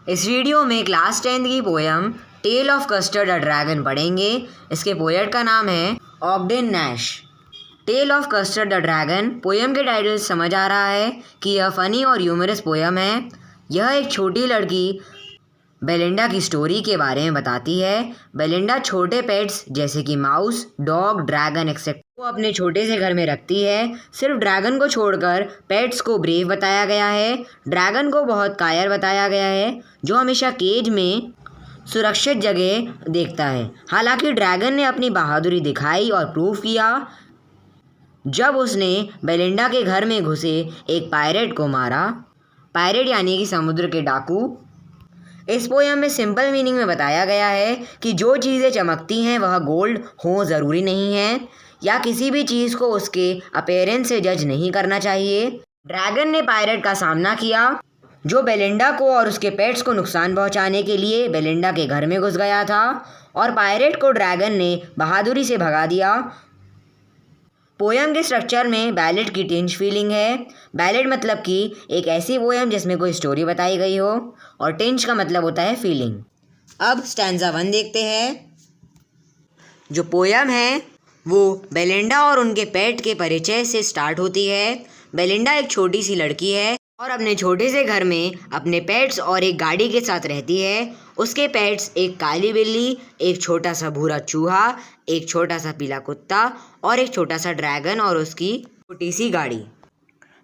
इस वीडियो में class 10th की poem tale of custard a dragon पढ़ेंगे। इसके पोएट का नाम है Ogden Nash. Tale of custard the dragon poem के टाइटल से समझ आ रहा है कि यह फ़नी और ह्यूमरस पोयम है। यह एक छोटी लड़की बेलिंडा की स्टोरी के बारे में बताती है। बेलिंडा छोटे पेट्स जैसे कि माउस, डॉग, ड्रैगन एक्सेट्रा को अपने छोटे से घर में रखती है। सिर्फ ड्रैगन को छोड़कर पेट्स को ब्रेव बताया गया है। ड्रैगन को बहुत कायर बताया गया है जो हमेशा केज में सुरक्षित जगह देखता है। हालांकि ड्रैगन ने अपनी बहादुरी दिखाई और प्रूव किया जब उसने बेलिंडा के घर में घुसे एक पायरेट को मारा। पायरेट यानी कि समुद्र के डाकू। इस पोयम में सिंपल मीनिंग में बताया गया है कि जो चीज़ें चमकती हैं वह गोल्ड हो ज़रूरी नहीं है, या किसी भी चीज़ को उसके अपीयरेंस से जज नहीं करना चाहिए। ड्रैगन ने पायरेट का सामना किया जो बेलिंडा को और उसके पेट्स को नुकसान पहुंचाने के लिए बेलिंडा के घर में घुस गया था, और पायरेट को ड्रैगन ने बहादुरी से भगा दिया। पोयम के स्ट्रक्चर में बैलेड की टिंज फीलिंग है। बैलेड मतलब कि एक ऐसी पोयम जिसमें कोई स्टोरी बताई गई हो, और टिंज का मतलब होता है फीलिंग। अब स्टैंजा 1 देखते हैं। जो पोयम है वो बेलिंडा और उनके पेट के परिचय से स्टार्ट होती है। बेलिंडा एक छोटी सी लड़की है और अपने छोटे से घर में अपने पेट्स और एक गाड़ी के साथ रहती है। उसके पेट्स एक काली बिल्ली, एक छोटा सा भूरा चूहा, एक छोटा सा पीला कुत्ता और एक छोटा सा ड्रैगन और उसकी छोटी सी गाड़ी।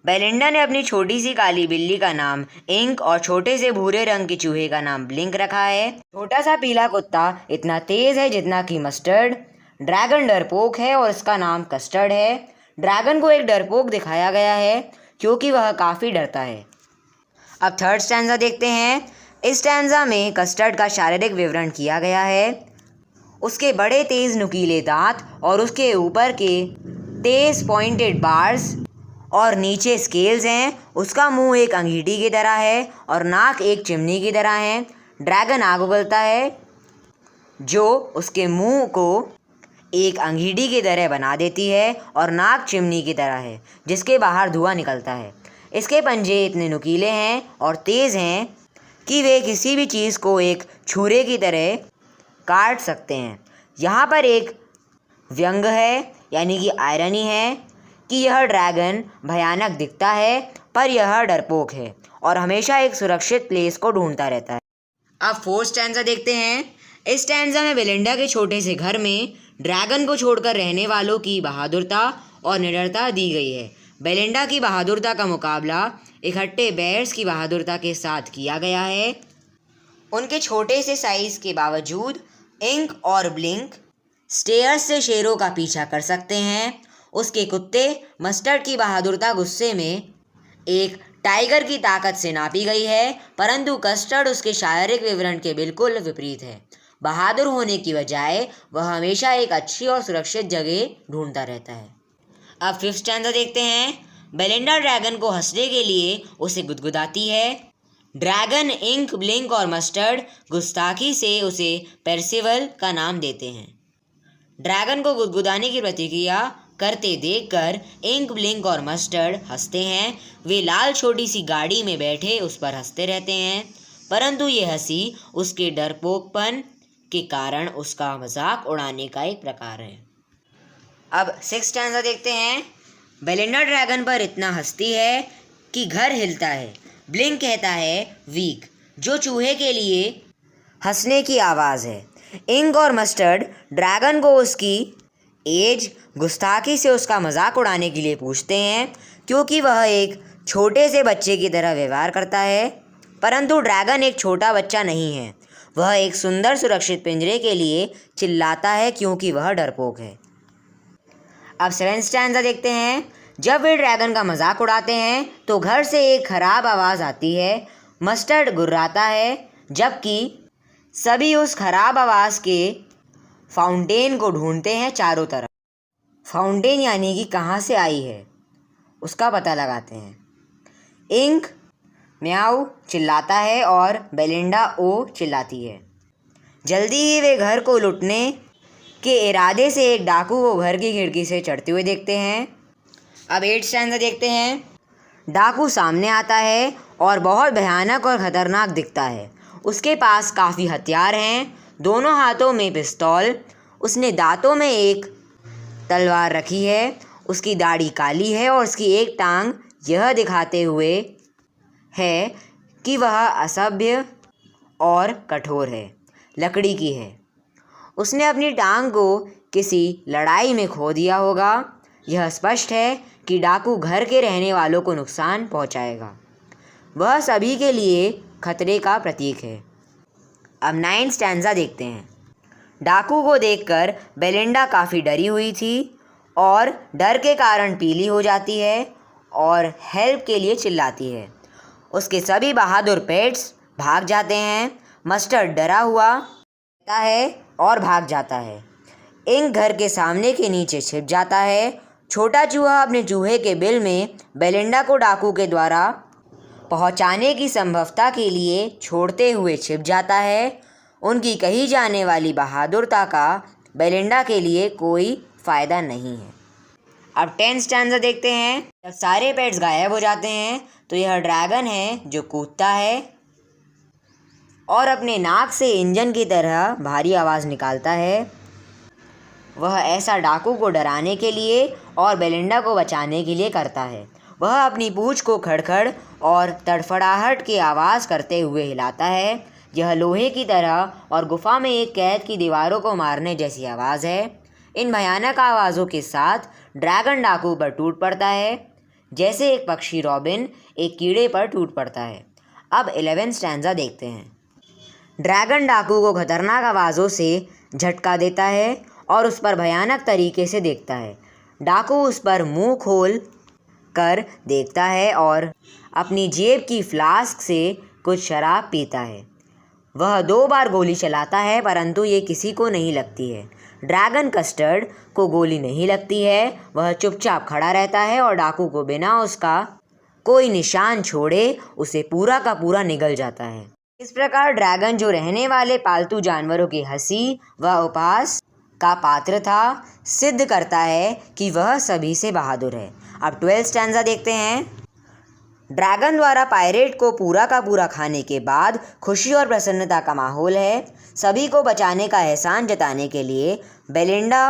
बेलिंडा ने अपनी छोटी सी काली बिल्ली का नाम इंक और छोटे से भूरे रंग के चूहे का नाम ब्लिंक रखा है। छोटा सा पीला कुत्ता इतना तेज है जितना कि मस्टर्ड। ड्रैगन डरपोक है और इसका नाम कस्टर्ड है। ड्रैगन को एक डरपोक दिखाया गया है क्योंकि वह काफ़ी डरता है। अब थर्ड स्टैंजा देखते हैं। इस स्टैंजा में कस्टर्ड का शारीरिक विवरण किया गया है। उसके बड़े तेज़ नुकीले दांत और उसके ऊपर के तेज़ पॉइंटेड बार्स और नीचे स्केल्स हैं। उसका मुंह एक अंगीठी की तरह है और नाक एक चिमनी की तरह है। ड्रैगन आग उगलता है जो उसके मुंह को एक अंगीठी की तरह बना देती है और नाक चिमनी की तरह है जिसके बाहर धुआं निकलता है। इसके पंजे इतने नुकीले हैं और तेज़ हैं कि वे किसी भी चीज़ को एक छुरे की तरह काट सकते हैं। यहाँ पर एक व्यंग है यानी कि आयरनी है कि यह ड्रैगन भयानक दिखता है पर यह डरपोक है और हमेशा एक सुरक्षित प्लेस को ढूंढता रहता है। अब फोर्थ स्टैंजा देखते हैं। इस स्टैंजा में बेलिंडा के छोटे से घर में ड्रैगन को छोड़कर रहने वालों की बहादुरता और निडरता दी गई है। बेलिंडा की बहादुरता का मुकाबला इकट्ठे बेयर्स की बहादुरता के साथ किया गया है। उनके छोटे से साइज के बावजूद इंक और ब्लिंक स्टेयर्स से शेरों का पीछा कर सकते हैं। उसके कुत्ते मस्टर्ड की बहादुरता गुस्से में एक टाइगर की ताकत से नापी गई है, परंतु कस्टर्ड उसके शारीरिक विवरण के बिल्कुल विपरीत है। बहादुर होने की बजाय वह हमेशा एक अच्छी और सुरक्षित जगह ढूंढता रहता है। अब फिफ्थ स्टैंजा देखते हैं। बेलिंडा ड्रैगन को हंसने के लिए उसे गुदगुदाती है। ड्रैगन, इंक, ब्लिंक और मस्टर्ड गुस्ताखी से उसे पेर्सिवल का नाम देते हैं। ड्रैगन को गुदगुदाने की प्रतिक्रिया करते देखकर इंक, ब्लिंक और मस्टर्ड हंसते हैं। वे लाल छोटी सी गाड़ी में बैठे उस पर हंसते रहते हैं, परंतु ये हंसी उसके डरपोकपन के कारण उसका मजाक उड़ाने का एक प्रकार है। अब सिक्स्थ स्टैंजा देखते हैं। बेलिंडा ड्रैगन पर इतना हंसती है कि घर हिलता है। ब्लिंक कहता है वीक, जो चूहे के लिए हंसने की आवाज़ है। इंक और मस्टर्ड ड्रैगन को उसकी एज, गुस्ताखी से उसका मजाक उड़ाने के लिए पूछते हैं क्योंकि वह एक छोटे से बच्चे की तरह व्यवहार करता है, परंतु ड्रैगन एक छोटा बच्चा नहीं है। वह एक सुंदर सुरक्षित पिंजरे के लिए चिल्लाता है क्योंकि वह डरपोक है। अब सेवेंथ स्टैंजा देखते हैं। जब वे ड्रैगन का मजाक उड़ाते हैं तो घर से एक खराब आवाज़ आती है। मस्टर्ड गुर्राता है जबकि सभी उस खराब आवाज़ के फाउंटेन को ढूंढते हैं चारों तरफ। फाउंटेन यानी कि कहाँ से आई है उसका पता लगाते हैं। इंक म्याऊ चिल्लाता है और बेलिंडा ओ चिल्लाती है। जल्दी ही वे घर को लूटने के इरादे से एक डाकू को घर की खिड़की से चढ़ते हुए देखते हैं। अब 8 स्टैंजा देखते हैं। डाकू सामने आता है और बहुत भयानक और ख़तरनाक दिखता है। उसके पास काफ़ी हथियार हैं, दोनों हाथों में पिस्तौल, उसने दांतों में एक तलवार रखी है, उसकी दाढ़ी काली है और उसकी एक टांग यह दिखाते हुए है कि वह असभ्य और कठोर है, लकड़ी की है। उसने अपनी टांग को किसी लड़ाई में खो दिया होगा। यह स्पष्ट है कि डाकू घर के रहने वालों को नुकसान पहुंचाएगा। वह सभी के लिए खतरे का प्रतीक है। अब 9th स्टैंजा देखते हैं। डाकू को देखकर बेलिंडा काफ़ी डरी हुई थी और डर के कारण पीली हो जाती है और हेल्प के लिए चिल्लाती है। उसके सभी बहादुर पेट्स भाग जाते हैं। मस्टर्ड डरा हुआ रहता है और भाग जाता है। इंक घर के सामने के नीचे छिप जाता है। छोटा चूहा अपने चूहे के बिल में बेलिंडा को डाकू के द्वारा पहुंचाने की संभवता के लिए छोड़ते हुए छिप जाता है। उनकी कही जाने वाली बहादुरता का बेलिंडा के लिए कोई फ़ायदा नहीं है। अब 10th स्टैंजा देखते हैं। जब सारे पेट्स गायब हो जाते हैं तो यह ड्रैगन है जो कूदता है और अपने नाक से इंजन की तरह भारी आवाज़ निकालता है। वह ऐसा डाकू को डराने के लिए और बेलिंडा को बचाने के लिए करता है। वह अपनी पूंछ को खड़खड़ और तड़फड़ाहट की आवाज़ करते हुए हिलाता है। यह लोहे की तरह और गुफा में एक कैद की दीवारों को मारने जैसी आवाज़ है। इन भयानक आवाज़ों के साथ ड्रैगन डाकू पर टूट पड़ता है, जैसे एक पक्षी रॉबिन एक कीड़े पर टूट पड़ता है। अब 11th स्टैंजा देखते हैं। ड्रैगन डाकू को खतरनाक आवाज़ों से झटका देता है और उस पर भयानक तरीके से देखता है। डाकू उस पर मुंह खोल कर देखता है और अपनी जेब की फ्लास्क से कुछ शराब पीता है। वह 2 बार गोली चलाता है परंतु ये किसी को नहीं लगती है। ड्रैगन कस्टर्ड को गोली नहीं लगती है। वह चुपचाप खड़ा रहता है और डाकू को बिना उसका कोई निशान छोड़े उसे पूरा का पूरा निगल जाता है। इस प्रकार ड्रैगन जो रहने वाले पालतू जानवरों की हंसी व उपहास का पात्र था, सिद्ध करता है कि वह सभी से बहादुर है। अब 12th स्टैंजा देखते हैं। ड्रैगन द्वारा पायरेट को पूरा का पूरा खाने के बाद खुशी और प्रसन्नता का माहौल है। सभी को बचाने का एहसान जताने के लिए बेलिंडा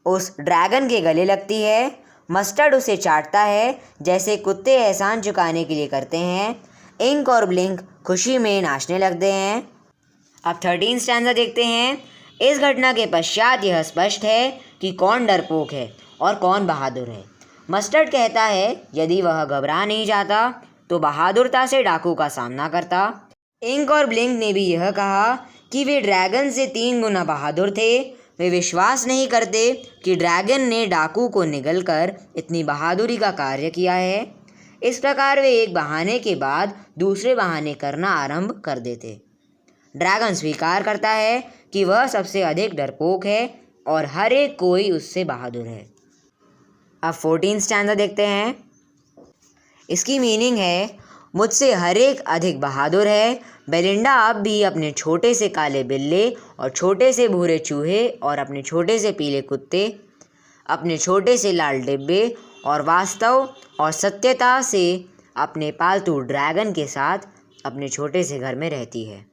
उस ड्रैगन के गले लगती है। मस्टर्ड उसे चाटता है जैसे कुत्ते एहसान चुकाने के लिए करते हैं। इंक और ब्लिंक खुशी में नाचने लगते हैं। अब 13th स्टैंजा देखते हैं। इस घटना के पश्चात यह स्पष्ट है कि कौन डरपोक है और कौन बहादुर है। मस्टर्ड कहता है यदि वह घबरा नहीं जाता तो बहादुरता से डाकू का सामना करता। इंक और ब्लिंक ने भी यह कहा कि वे ड्रैगन से 3 गुना बहादुर थे। वे विश्वास नहीं करते कि ड्रैगन ने डाकू को निगलकर इतनी बहादुरी का कार्य किया है। इस प्रकार वे एक बहाने के बाद दूसरे बहाने करना आरंभ कर देते। ड्रैगन स्वीकार करता है कि वह सबसे अधिक डरपोक है और हर एक कोई उससे बहादुर है। अब 14th स्टैंजा देखते हैं। इसकी मीनिंग है मुझसे हर एक अधिक बहादुर है। बेलिंडा अब भी अपने छोटे से काले बिल्ले और छोटे से भूरे चूहे और अपने छोटे से पीले कुत्ते, अपने छोटे से लाल डिब्बे और वास्तव और सत्यता से अपने पालतू ड्रैगन के साथ अपने छोटे से घर में रहती है।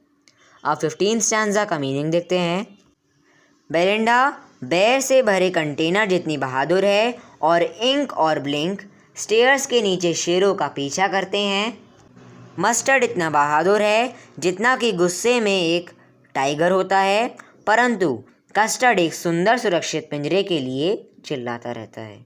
अब 15th स्टैंजा का मीनिंग देखते हैं। बेलिंडा बेर से भरे कंटेनर जितनी बहादुर है और इंक और ब्लिंक स्टेयर्स के नीचे शेरों का पीछा करते हैं। मस्टर्ड इतना बहादुर है जितना कि गुस्से में एक टाइगर होता है, परंतु कस्टर्ड एक सुंदर सुरक्षित पिंजरे के लिए चिल्लाता रहता है।